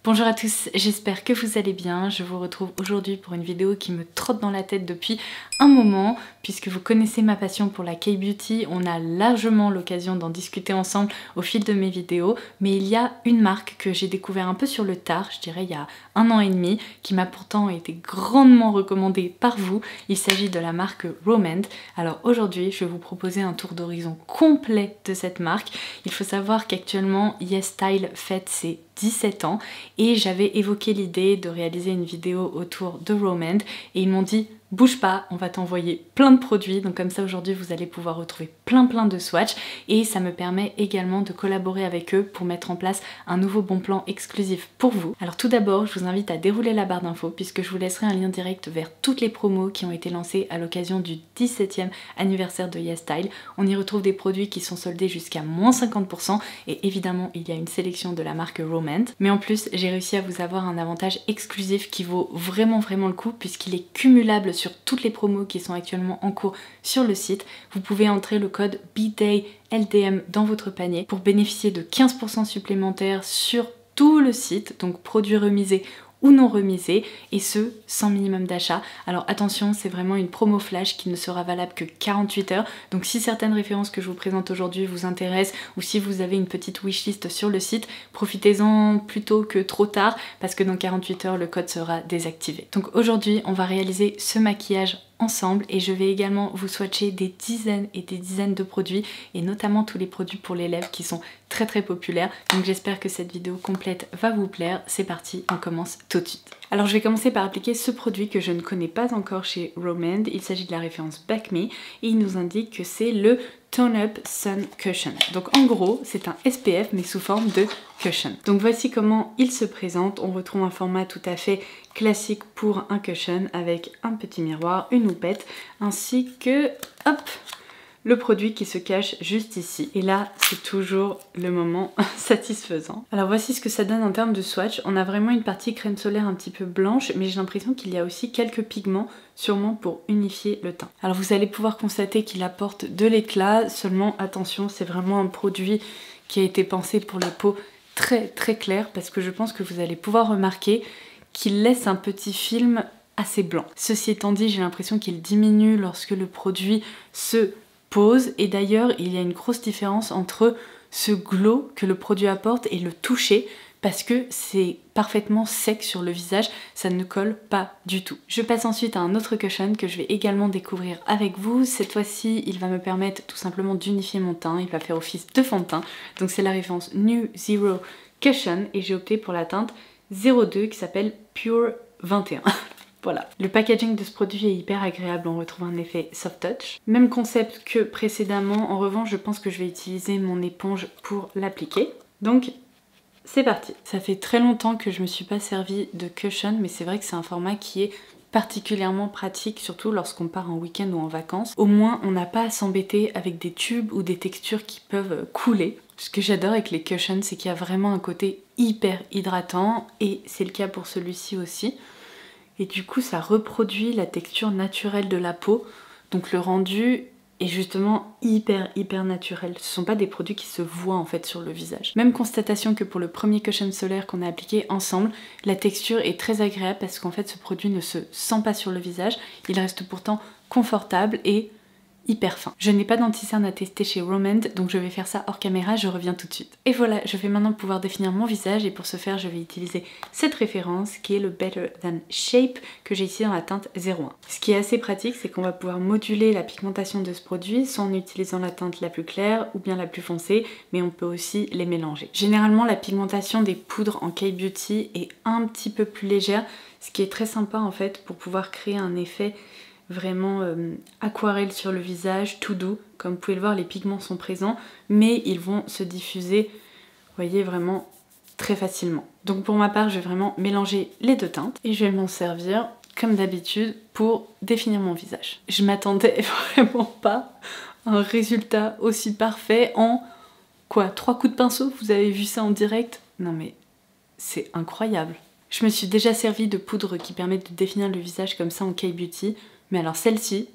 Bonjour à tous, j'espère que vous allez bien. Je vous retrouve aujourd'hui pour une vidéo qui me trotte dans la tête depuis un moment. Puisque vous connaissez ma passion pour la K-Beauty, on a largement l'occasion d'en discuter ensemble au fil de mes vidéos. Mais il y a une marque que j'ai découvert un peu sur le tard, je dirais il y a 1 an et demi, qui m'a pourtant été grandement recommandée par vous. Il s'agit de la marque Romand. Alors aujourd'hui, je vais vous proposer un tour d'horizon complet de cette marque. Il faut savoir qu'actuellement, YesStyle fête ses 17 ans et j'avais évoqué l'idée de réaliser une vidéo autour de Romand et ils m'ont dit bouge pas, on va t'envoyer plein de produits, donc comme ça aujourd'hui vous allez pouvoir retrouver plein de swatchs et ça me permet également de collaborer avec eux pour mettre en place un nouveau bon plan exclusif pour vous. Alors tout d'abord, je vous invite à dérouler la barre d'infos puisque je vous laisserai un lien direct vers toutes les promos qui ont été lancées à l'occasion du 17e anniversaire de YesStyle. On y retrouve des produits qui sont soldés jusqu'à moins 50% et évidemment il y a une sélection de la marque Romand. Mais en plus, j'ai réussi à vous avoir un avantage exclusif qui vaut vraiment le coup puisqu'il est cumulable sur toutes les promos qui sont actuellement en cours sur le site. Vous pouvez entrer le code BDAYLDM dans votre panier pour bénéficier de 15% supplémentaires sur tout le site, donc produits remisés ou non remisés, et ce sans minimum d'achat. Alors attention, c'est vraiment une promo flash qui ne sera valable que 48 heures, donc si certaines références que je vous présente aujourd'hui vous intéressent ou si vous avez une petite wishlist sur le site, profitez-en plutôt que trop tard parce que dans 48 heures le code sera désactivé. Donc aujourd'hui on va réaliser ce maquillage ensemble et je vais également vous swatcher des dizaines et des dizaines de produits et notamment tous les produits pour les lèvres qui sont très populaires. Donc j'espère que cette vidéo complète va vous plaire. C'est parti, on commence tout de suite. Alors je vais commencer par appliquer ce produit que je ne connais pas encore chez Romand. Il s'agit de la référence Back Me et il nous indique que c'est le Tone Up Sun Cushion. Donc en gros c'est un SPF mais sous forme de cushion. Donc voici comment il se présente. On retrouve un format tout à fait classique pour un cushion avec un petit miroir, une houppette ainsi que hop, le produit qui se cache juste ici. Et là, c'est toujours le moment satisfaisant. Alors voici ce que ça donne en termes de swatch. On a vraiment une partie crème solaire un petit peu blanche, mais j'ai l'impression qu'il y a aussi quelques pigments, sûrement pour unifier le teint. Alors vous allez pouvoir constater qu'il apporte de l'éclat, seulement attention, c'est vraiment un produit qui a été pensé pour les peaux très claires, parce que je pense que vous allez pouvoir remarquer qu'il laisse un petit film assez blanc. Ceci étant dit, j'ai l'impression qu'il diminue lorsque le produit se pose et d'ailleurs il y a une grosse différence entre ce glow que le produit apporte et le toucher parce que c'est parfaitement sec sur le visage, ça ne colle pas du tout. Je passe ensuite à un autre cushion que je vais également découvrir avec vous. Cette fois-ci, il va me permettre tout simplement d'unifier mon teint, il va faire office de fond de teint. Donc c'est la référence New Zero Cushion et j'ai opté pour la teinte 02 qui s'appelle Pure 21. Voilà. Le packaging de ce produit est hyper agréable, on retrouve un effet soft touch. Même concept que précédemment, en revanche je pense que je vais utiliser mon éponge pour l'appliquer. Donc c'est parti. Ça fait très longtemps que je me suis pas servi de cushion, mais c'est vrai que c'est un format qui est particulièrement pratique, surtout lorsqu'on part en week-end ou en vacances. Au moins on n'a pas à s'embêter avec des tubes ou des textures qui peuvent couler. Ce que j'adore avec les cushions, c'est qu'il y a vraiment un côté hyper hydratant et c'est le cas pour celui-ci aussi. Et du coup ça reproduit la texture naturelle de la peau, donc le rendu est justement hyper naturel. Ce sont pas des produits qui se voient en fait sur le visage. Même constatation que pour le premier cushion solaire qu'on a appliqué ensemble, la texture est très agréable parce qu'en fait ce produit ne se sent pas sur le visage, il reste pourtant confortable et hyper fin. Je n'ai pas d'anti-cerne à tester chez Romand, donc je vais faire ça hors caméra, je reviens tout de suite. Et voilà, je vais maintenant pouvoir définir mon visage et pour ce faire, je vais utiliser cette référence qui est le Better Than Shape que j'ai ici dans la teinte 01. Ce qui est assez pratique, c'est qu'on va pouvoir moduler la pigmentation de ce produit soit en utilisant la teinte la plus claire ou bien la plus foncée, mais on peut aussi les mélanger. Généralement, la pigmentation des poudres en K-Beauty est un petit peu plus légère, ce qui est très sympa en fait pour pouvoir créer un effet vraiment aquarelle sur le visage, tout doux. Comme vous pouvez le voir, les pigments sont présents, mais ils vont se diffuser, vous voyez, vraiment très facilement. Donc pour ma part, je vais vraiment mélanger les deux teintes et je vais m'en servir, comme d'habitude, pour définir mon visage. Je m'attendais vraiment pas à un résultat aussi parfait en, quoi, 3 coups de pinceau? Vous avez vu ça en direct? Non mais c'est incroyable. Je me suis déjà servi de poudre qui permet de définir le visage comme ça en K-Beauty. Mais alors celle-ci,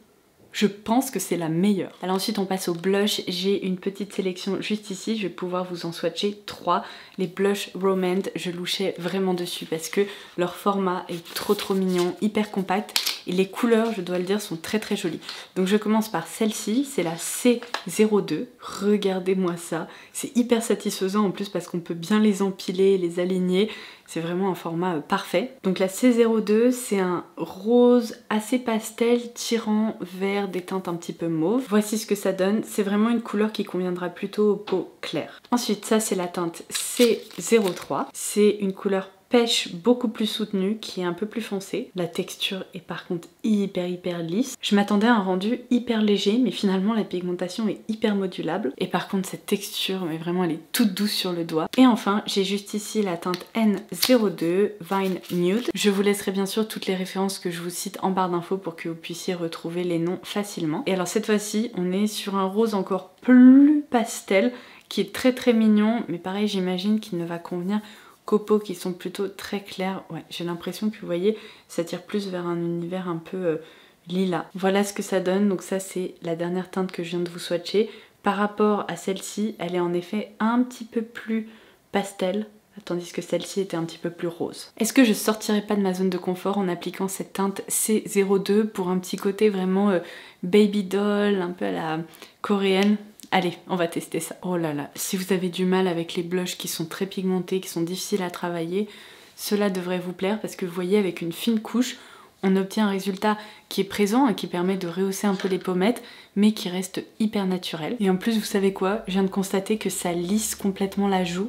Je pense que c'est la meilleure. Alors ensuite on passe au blush. J'ai une petite sélection juste ici. Je vais pouvoir vous en swatcher 3. Les blush Romand, je louchais vraiment dessus parce que leur format est trop mignon, hyper compact. Et les couleurs, je dois le dire, sont très jolies. Donc je commence par celle-ci, c'est la C02. Regardez-moi ça. C'est hyper satisfaisant en plus parce qu'on peut bien les empiler, les aligner. C'est vraiment un format parfait. Donc la C02, c'est un rose assez pastel tirant vers des teintes un petit peu mauve. Voici ce que ça donne. C'est vraiment une couleur qui conviendra plutôt aux peaux claires. Ensuite, ça c'est la teinte C03. C'est une couleur pêche beaucoup plus soutenue, qui est un peu plus foncée. La texture est par contre hyper lisse. Je m'attendais à un rendu hyper léger, mais finalement la pigmentation est hyper modulable. Et par contre cette texture, mais vraiment elle est toute douce sur le doigt. Et enfin, j'ai juste ici la teinte N02 Vine Nude. Je vous laisserai bien sûr toutes les références que je vous cite en barre d'infos pour que vous puissiez retrouver les noms facilement. Et alors cette fois-ci, on est sur un rose encore plus pastel, qui est très mignon, mais pareil, j'imagine qu'il ne va convenir qu'aux peaux qui sont plutôt très claires. Ouais, j'ai l'impression que vous voyez, ça tire plus vers un univers un peu lilas. Voilà ce que ça donne. Donc ça c'est la dernière teinte que je viens de vous swatcher. Par rapport à celle-ci, elle est en effet un petit peu plus pastel, tandis que celle-ci était un petit peu plus rose. Est-ce que je sortirais pas de ma zone de confort en appliquant cette teinte C02 pour un petit côté vraiment baby doll, un peu à la coréenne? Allez, on va tester ça. Oh là là, si vous avez du mal avec les blushs qui sont très pigmentés, qui sont difficiles à travailler, cela devrait vous plaire parce que vous voyez, avec une fine couche, on obtient un résultat qui est présent et qui permet de rehausser un peu les pommettes, mais qui reste hyper naturel. Et en plus, vous savez quoi? Je viens de constater que ça lisse complètement la joue.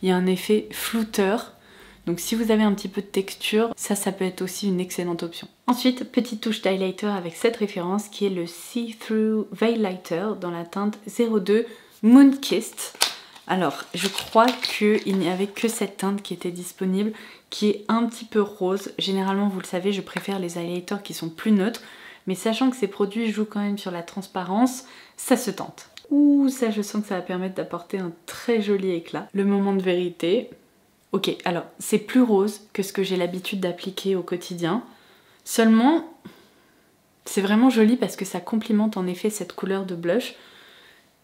Il y a un effet flouteur. Donc si vous avez un petit peu de texture, ça peut être aussi une excellente option. Ensuite, petite touche d'highlighter avec cette référence qui est le See Through Veil Lighter dans la teinte 02 Moon Kissed. Alors, je crois qu'il n'y avait que cette teinte qui était disponible, qui est un petit peu rose. Généralement, vous le savez, je préfère les highlighters qui sont plus neutres, mais sachant que ces produits jouent quand même sur la transparence, ça se tente. Ouh, ça je sens que ça va permettre d'apporter un très joli éclat. Le moment de vérité. Ok, alors c'est plus rose que ce que j'ai l'habitude d'appliquer au quotidien. Seulement, c'est vraiment joli parce que ça complimente en effet cette couleur de blush.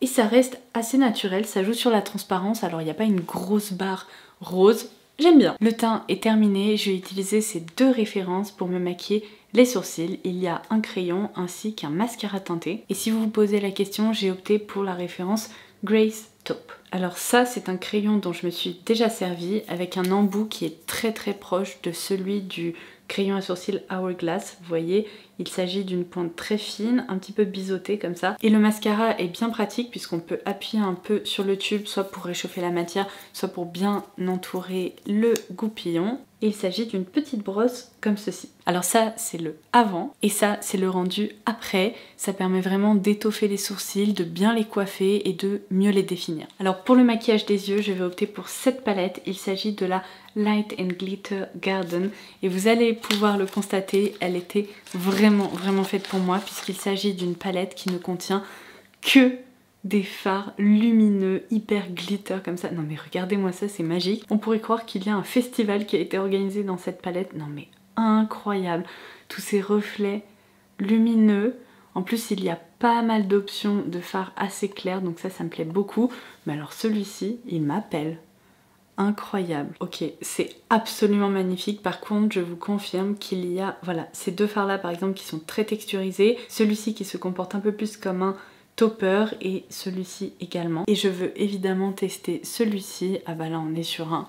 Et ça reste assez naturel, ça joue sur la transparence. Alors il n'y a pas une grosse barre rose, j'aime bien. Le teint est terminé, je vais utiliser ces deux références pour me maquiller les sourcils. Il y a un crayon ainsi qu'un mascara teinté. Et si vous vous posez la question, j'ai opté pour la référence Grace Taupe. Alors ça, c'est un crayon dont je me suis déjà servi avec un embout qui est très proche de celui du crayon à sourcils Hourglass. Vous voyez, il s'agit d'une pointe très fine, un petit peu biseautée comme ça. Et le mascara est bien pratique puisqu'on peut appuyer un peu sur le tube, soit pour réchauffer la matière, soit pour bien entourer le goupillon. Et il s'agit d'une petite brosse comme ceci. Alors ça, c'est le avant et ça, c'est le rendu après. Ça permet vraiment d'étoffer les sourcils, de bien les coiffer et de mieux les définir. Alors pour le maquillage des yeux, je vais opter pour cette palette. Il s'agit de la Light and Glitter Garden et vous allez pouvoir le constater, elle était vraiment faite pour moi puisqu'il s'agit d'une palette qui ne contient que des fards lumineux, hyper glitter comme ça. Non mais regardez-moi ça, c'est magique. On pourrait croire qu'il y a un festival qui a été organisé dans cette palette. Non mais incroyable. Tous ces reflets lumineux. En plus, il y a pas mal d'options de fards assez clairs, donc ça me plaît beaucoup. Mais alors celui-ci, il m'appelle. Incroyable. Ok, c'est absolument magnifique. Par contre, je vous confirme qu'il y a, voilà, ces deux fards là par exemple qui sont très texturisés. Celui-ci qui se comporte un peu plus comme un topper et celui-ci également. Et je veux évidemment tester celui-ci. Ah bah là, on est sur un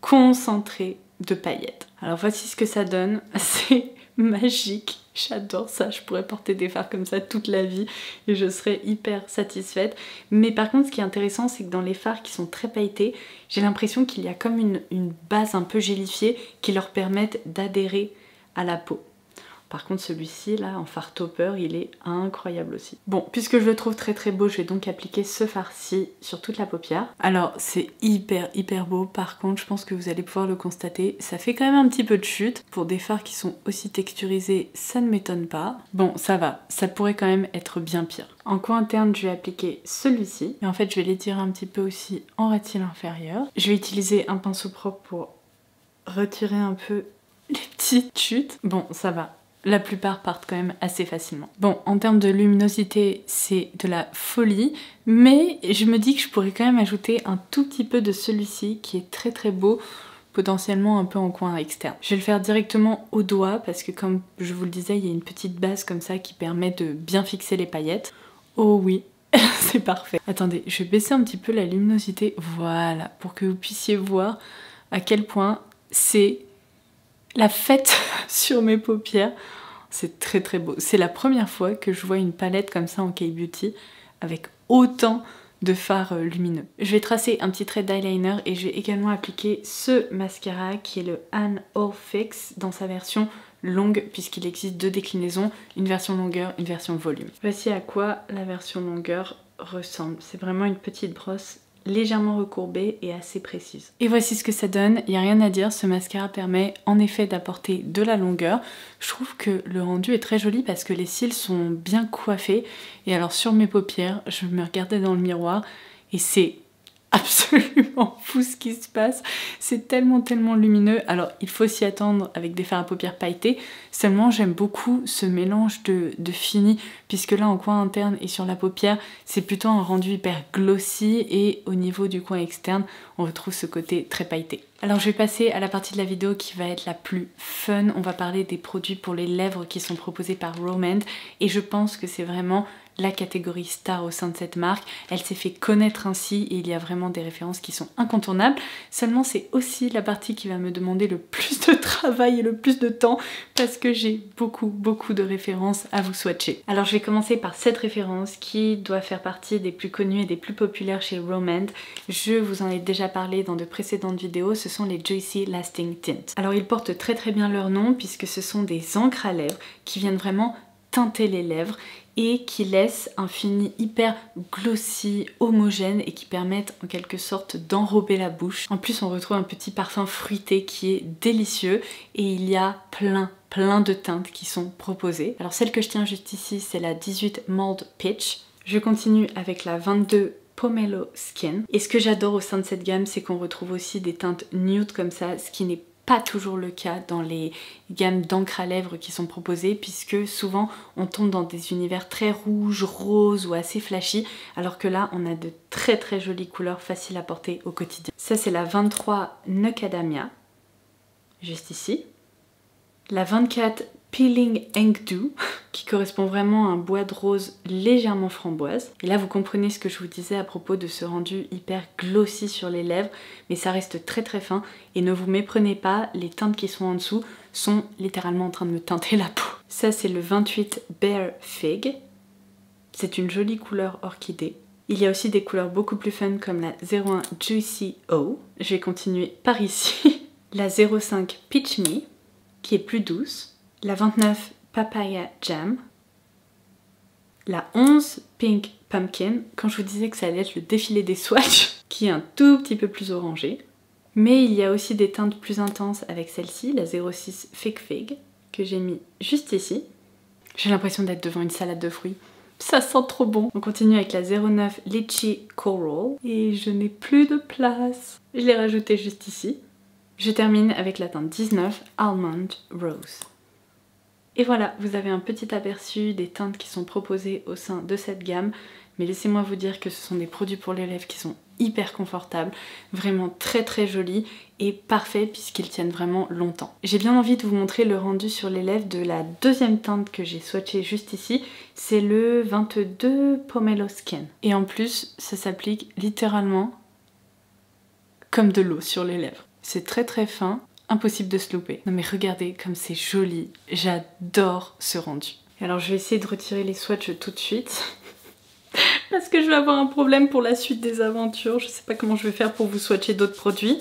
concentré de paillettes. Alors voici ce que ça donne. C'est magique. J'adore ça, je pourrais porter des fards comme ça toute la vie et je serais hyper satisfaite. Mais par contre, ce qui est intéressant, c'est que dans les fards qui sont très pailletés, j'ai l'impression qu'il y a comme une base un peu gélifiée qui leur permettent d'adhérer à la peau. Par contre celui-ci là en fard topper il est incroyable aussi. Bon, puisque je le trouve très beau, je vais donc appliquer ce fard-ci sur toute la paupière. Alors c'est hyper beau, par contre je pense que vous allez pouvoir le constater, ça fait quand même un petit peu de chute. Pour des fards qui sont aussi texturisés, ça ne m'étonne pas. Bon, ça va, ça pourrait quand même être bien pire. En coin interne, je vais appliquer celui-ci. Et en fait, je vais l'étirer un petit peu aussi en rétile inférieur. Je vais utiliser un pinceau propre pour retirer un peu les petites chutes. Bon, ça va. la plupart partent quand même assez facilement. Bon, en termes de luminosité, c'est de la folie, mais je me dis que je pourrais quand même ajouter un tout petit peu de celui-ci qui est très très beau, potentiellement un peu en coin externe. Je vais le faire directement au doigt parce que comme je vous le disais, il y a une petite base comme ça qui permet de bien fixer les paillettes. Oh oui, c'est parfait. Attendez, je vais baisser un petit peu la luminosité, voilà, pour que vous puissiez voir à quel point c'est la fête sur mes paupières. C'est très très beau. C'est la première fois que je vois une palette comme ça en K-Beauty avec autant de fards lumineux. Je vais tracer un petit trait d'eyeliner et je vais également appliquer ce mascara qui est le Anne All Fix dans sa version longue puisqu'il existe deux déclinaisons, une version longueur, une version volume. Voici à quoi la version longueur ressemble. C'est vraiment une petite brosse légèrement recourbée et assez précise. Et voici ce que ça donne, il n'y a rien à dire, ce mascara permet en effet d'apporter de la longueur. Je trouve que le rendu est très joli parce que les cils sont bien coiffés et alors sur mes paupières, je me regardais dans le miroir et c'est absolument fou ce qui se passe, c'est tellement lumineux. Alors il faut s'y attendre avec des fards à paupières pailletés, seulement j'aime beaucoup ce mélange de fini puisque là en coin interne et sur la paupière c'est plutôt un rendu hyper glossy et au niveau du coin externe on retrouve ce côté très pailleté. Alors je vais passer à la partie de la vidéo qui va être la plus fun, on va parler des produits pour les lèvres qui sont proposés par Romand et je pense que c'est vraiment la catégorie star au sein de cette marque. Elle s'est fait connaître ainsi et il y a vraiment des références qui sont incontournables. Seulement c'est aussi la partie qui va me demander le plus de travail et le plus de temps parce que j'ai beaucoup de références à vous swatcher. Alors je vais commencer par cette référence qui doit faire partie des plus connues et des plus populaires chez Romand. Je vous en ai déjà parlé dans de précédentes vidéos, ce sont les Juicy Lasting Tints. Alors ils portent très bien leur nom puisque ce sont des encres à lèvres qui viennent vraiment teinter les lèvres et qui laissent un fini hyper glossy, homogène et qui permettent en quelque sorte d'enrober la bouche. En plus on retrouve un petit parfum fruité qui est délicieux et il y a plein de teintes qui sont proposées. Alors celle que je tiens juste ici c'est la 18 Mold Peach. Je continue avec la 22 Pomelo Skin. Et ce que j'adore au sein de cette gamme c'est qu'on retrouve aussi des teintes nude comme ça, ce qui n'est pas toujours le cas dans les gammes d'encre à lèvres qui sont proposées puisque souvent on tombe dans des univers très rouges, roses ou assez flashy alors que là on a de très jolies couleurs faciles à porter au quotidien. Ça c'est la 23 Macadamia, juste ici. La 24 Peeling Engdu qui correspond vraiment à un bois de rose légèrement framboise. Et là vous comprenez ce que je vous disais à propos de ce rendu hyper glossy sur les lèvres, mais ça reste très fin et ne vous méprenez pas, les teintes qui sont en dessous sont littéralement en train de me teinter la peau. Ça c'est le 28 Bare Fig, c'est une jolie couleur orchidée. Il y a aussi des couleurs beaucoup plus fun comme la 01 Juicy O. Je vais continuer par ici. La 05 Peach Me qui est plus douce. La 29 Papaya Jam, la 11 Pink Pumpkin, quand je vous disais que ça allait être le défilé des swatchs, qui est un tout petit peu plus orangé. Mais il y a aussi des teintes plus intenses avec celle-ci, la 06 Fig Fig, que j'ai mis juste ici. J'ai l'impression d'être devant une salade de fruits. Ça sent trop bon. On continue avec la 09 Lychee Coral, et je n'ai plus de place. Je l'ai rajouté juste ici. Je termine avec la teinte 19 Almond Rose. Et voilà, vous avez un petit aperçu des teintes qui sont proposées au sein de cette gamme. Mais laissez-moi vous dire que ce sont des produits pour les lèvres qui sont hyper confortables, vraiment très jolis et parfaits puisqu'ils tiennent vraiment longtemps. J'ai bien envie de vous montrer le rendu sur les lèvres de la deuxième teinte que j'ai swatchée juste ici. C'est le 22 Pomelo Skin. Et en plus, ça s'applique littéralement comme de l'eau sur les lèvres. C'est très fin. Impossible de se louper. Non mais regardez comme c'est joli, j'adore ce rendu. Alors je vais essayer de retirer les swatchs tout de suite parce que je vais avoir un problème pour la suite des aventures. Je sais pas comment je vais faire pour vous swatcher d'autres produits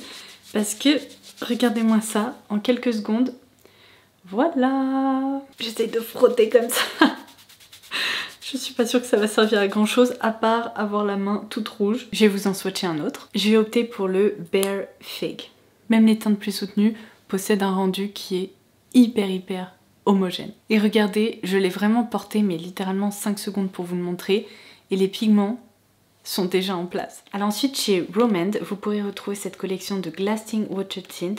parce que regardez-moi ça en quelques secondes. Voilà, j'essaye de frotter comme ça. Je suis pas sûre que ça va servir à grand chose à part avoir la main toute rouge. Je vais vous en swatcher un autre. Je vais opter pour le Bare Fig. Même les teintes plus soutenues possèdent un rendu qui est hyper homogène. Et regardez, je l'ai vraiment porté mais littéralement 5 secondes pour vous le montrer et les pigments sont déjà en place. Alors ensuite chez Romand, vous pourrez retrouver cette collection de Glasting Water Tint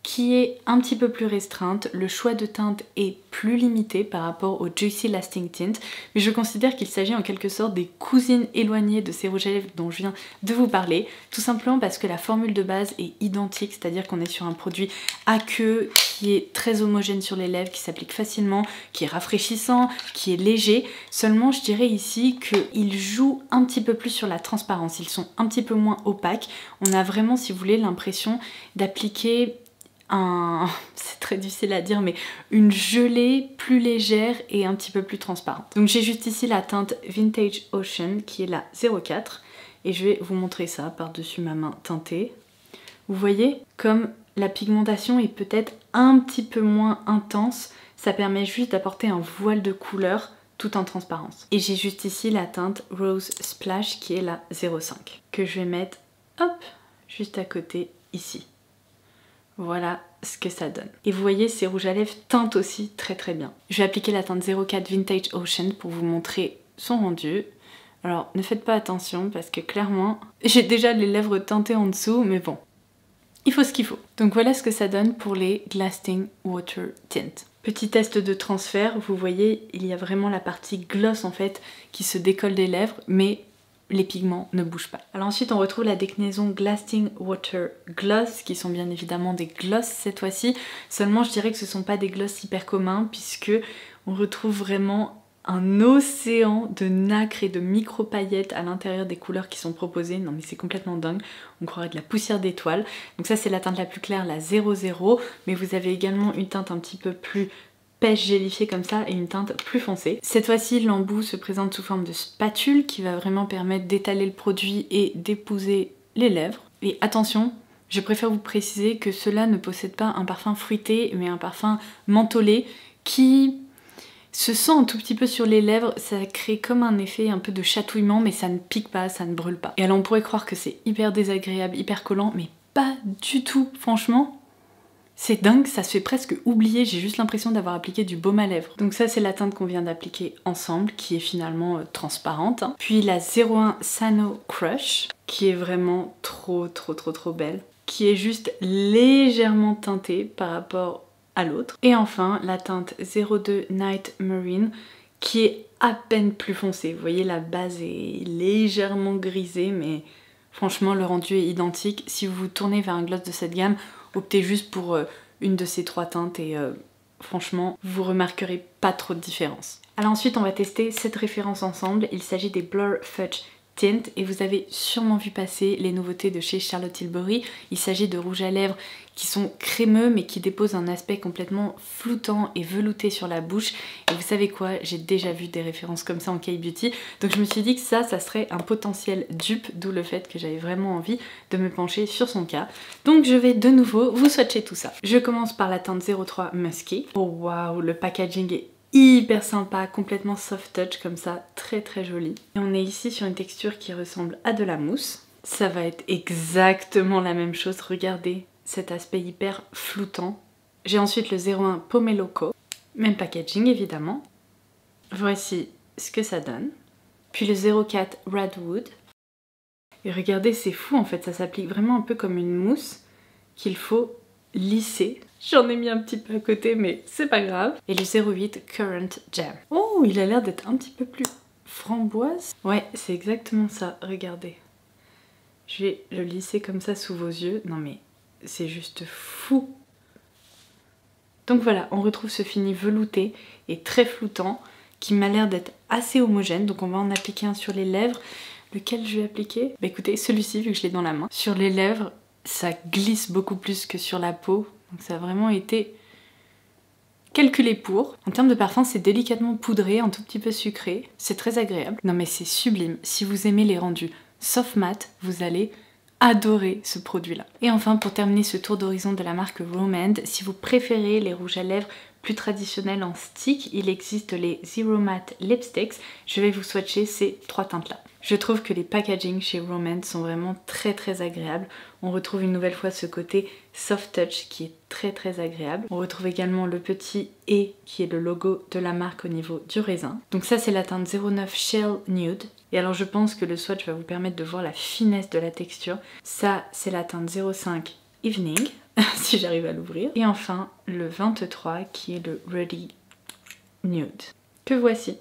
qui est un petit peu plus restreinte. Le choix de teinte est plus limité par rapport au Juicy Lasting Tint, mais je considère qu'il s'agit en quelque sorte des cousines éloignées de ces rouges à lèvres dont je viens de vous parler, tout simplement parce que la formule de base est identique, c'est-à-dire qu'on est sur un produit aqueux qui est très homogène sur les lèvres, qui s'applique facilement, qui est rafraîchissant, qui est léger. Seulement je dirais ici qu'ils jouent un petit peu plus sur la transparence, ils sont un petit peu moins opaques. On a vraiment, si vous voulez, l'impression d'appliquer c'est très difficile à dire, mais une gelée plus légère et un petit peu plus transparente. Donc j'ai juste ici la teinte Vintage Ocean qui est la 04 et je vais vous montrer ça par-dessus ma main teintée. Vous voyez comme la pigmentation est peut-être un petit peu moins intense, ça permet juste d'apporter un voile de couleur tout en transparence. Et j'ai juste ici la teinte Rose Splash qui est la 05 que je vais mettre hop juste à côté ici. Voilà ce que ça donne. Et vous voyez, ces rouges à lèvres teintent aussi très très bien. Je vais appliquer la teinte 04 Vintage Ocean pour vous montrer son rendu. Alors ne faites pas attention parce que clairement, j'ai déjà les lèvres teintées en dessous, mais bon, il faut ce qu'il faut. Donc voilà ce que ça donne pour les Lasting Water Tint. Petit test de transfert, vous voyez, il y a vraiment la partie gloss en fait qui se décolle des lèvres, mais les pigments ne bougent pas. Alors ensuite on retrouve la déclinaison Lasting Water Gloss qui sont bien évidemment des gloss cette fois-ci, seulement je dirais que ce ne sont pas des gloss hyper communs puisque on retrouve vraiment un océan de nacre et de micro-paillettes à l'intérieur des couleurs qui sont proposées. Non mais c'est complètement dingue, on croirait de la poussière d'étoiles. Donc ça c'est la teinte la plus claire, la 00, mais vous avez également une teinte un petit peu plus pêche gélifiée comme ça et une teinte plus foncée. Cette fois-ci l'embout se présente sous forme de spatule qui va vraiment permettre d'étaler le produit et d'épouser les lèvres. Et attention, je préfère vous préciser que cela ne possède pas un parfum fruité mais un parfum mentholé qui se sent un tout petit peu sur les lèvres, ça crée comme un effet un peu de chatouillement mais ça ne pique pas, ça ne brûle pas. Et alors on pourrait croire que c'est hyper désagréable, hyper collant, mais pas du tout, franchement. C'est dingue, ça se fait presque oublier, j'ai juste l'impression d'avoir appliqué du baume à lèvres. Donc ça c'est la teinte qu'on vient d'appliquer ensemble, qui est finalement transparente. Puis la 01 Sano Crush, qui est vraiment trop belle, qui est juste légèrement teintée par rapport à l'autre. Et enfin la teinte 02 Night Marine, qui est à peine plus foncée. Vous voyez la base est légèrement grisée, mais franchement le rendu est identique. Si vous vous tournez vers un gloss de cette gamme, optez juste pour une de ces trois teintes et franchement, vous remarquerez pas trop de différence. Alors ensuite, on va tester cette référence ensemble. Il s'agit des Blur Fudge Tint et vous avez sûrement vu passer les nouveautés de chez Charlotte Tilbury. Il s'agit de rouges à lèvres qui sont crémeux mais qui déposent un aspect complètement floutant et velouté sur la bouche. Et vous savez quoi, j'ai déjà vu des références comme ça en K-Beauty, donc je me suis dit que ça serait un potentiel dupe, d'où le fait que j'avais vraiment envie de me pencher sur son cas. Donc je vais de nouveau vous swatcher tout ça. Je commence par la teinte 03 Musky. Oh waouh, le packaging est hyper sympa, complètement soft touch comme ça, très joli. Et on est ici sur une texture qui ressemble à de la mousse. Ça va être exactement la même chose, regardez cet aspect hyper floutant. J'ai ensuite le 01 Pomelo Co, même packaging évidemment. Voici ce que ça donne. Puis le 04 Redwood. Et regardez, c'est fou en fait, ça s'applique vraiment un peu comme une mousse qu'il faut lisser. J'en ai mis un petit peu à côté mais c'est pas grave. Et le 08 Currant Jam. Oh, il a l'air d'être un petit peu plus framboise. Ouais, c'est exactement ça, regardez. Je vais le lisser comme ça sous vos yeux. Non mais c'est juste fou. Donc voilà, on retrouve ce fini velouté et très floutant qui m'a l'air d'être assez homogène. Donc on va en appliquer un sur les lèvres. Lequel je vais appliquer? Bah écoutez, celui-ci vu que je l'ai dans la main. Sur les lèvres, ça glisse beaucoup plus que sur la peau. Donc ça a vraiment été calculé pour. En termes de parfum, c'est délicatement poudré, un tout petit peu sucré. C'est très agréable. Non mais c'est sublime. Si vous aimez les rendus soft matte, vous allez adorer ce produit-là. Et enfin, pour terminer ce tour d'horizon de la marque Romand, si vous préférez les rouges à lèvres plus traditionnels en stick, il existe les Zero Matte Lipsticks. Je vais vous swatcher ces trois teintes-là. Je trouve que les packaging chez Romand sont vraiment très agréables. On retrouve une nouvelle fois ce côté soft touch qui est très agréable. On retrouve également le petit E qui est le logo de la marque au niveau du raisin. Donc ça c'est la teinte 09 Shell Nude. Et alors je pense que le swatch va vous permettre de voir la finesse de la texture. Ça c'est la teinte 05 Evening. si j'arrive à l'ouvrir. Et enfin le 23 qui est le Ruddy Nude, que voici.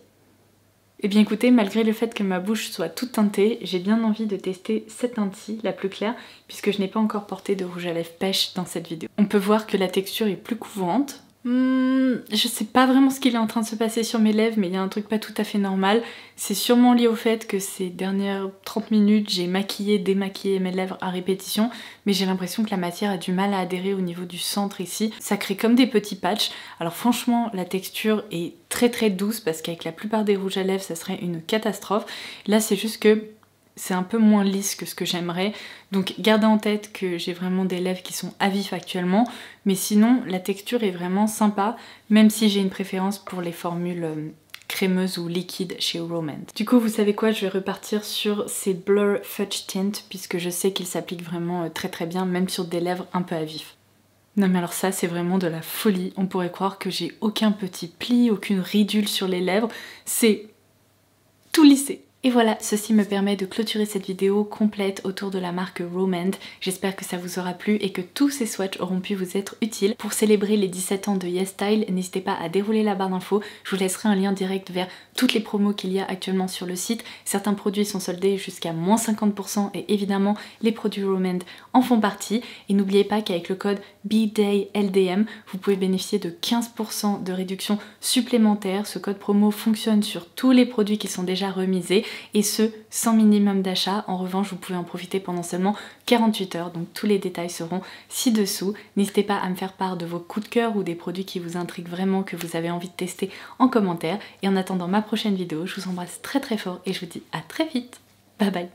Et bien écoutez, malgré le fait que ma bouche soit toute teintée, j'ai bien envie de tester cette teinte-ci, la plus claire, puisque je n'ai pas encore porté de rouge à lèvres pêche dans cette vidéo. On peut voir que la texture est plus couvrante. Je sais pas vraiment ce qu'il est en train de se passer sur mes lèvres, mais il y a un truc pas tout à fait normal. C'est sûrement lié au fait que ces dernières 30 minutes, j'ai maquillé, démaquillé mes lèvres à répétition, mais j'ai l'impression que la matière a du mal à adhérer au niveau du centre ici. Ça crée comme des petits patchs. Alors franchement, la texture est très douce, parce qu'avec la plupart des rouges à lèvres, ça serait une catastrophe. Là, c'est juste que c'est un peu moins lisse que ce que j'aimerais, donc gardez en tête que j'ai vraiment des lèvres qui sont à vif actuellement, mais sinon la texture est vraiment sympa, même si j'ai une préférence pour les formules crémeuses ou liquides chez Romand. Du coup, vous savez quoi, je vais repartir sur ces Blur Fudge Tint, puisque je sais qu'ils s'appliquent vraiment très bien, même sur des lèvres un peu à vif. Non mais alors ça, c'est vraiment de la folie, on pourrait croire que j'ai aucun petit pli, aucune ridule sur les lèvres, c'est tout lissé. Et voilà, ceci me permet de clôturer cette vidéo complète autour de la marque Romand. J'espère que ça vous aura plu et que tous ces swatchs auront pu vous être utiles. Pour célébrer les 17 ans de YesStyle, n'hésitez pas à dérouler la barre d'infos. Je vous laisserai un lien direct vers toutes les promos qu'il y a actuellement sur le site. Certains produits sont soldés jusqu'à moins 50% et évidemment, les produits Romand en font partie. Et n'oubliez pas qu'avec le code BDayLDM, vous pouvez bénéficier de 15% de réduction supplémentaire. Ce code promo fonctionne sur tous les produits qui sont déjà remisés, et ce, sans minimum d'achat. En revanche, vous pouvez en profiter pendant seulement 48 heures, donc tous les détails seront ci-dessous. N'hésitez pas à me faire part de vos coups de cœur ou des produits qui vous intriguent vraiment, que vous avez envie de tester en commentaire. Et en attendant ma prochaine vidéo, je vous embrasse très fort et je vous dis à très vite. Bye bye.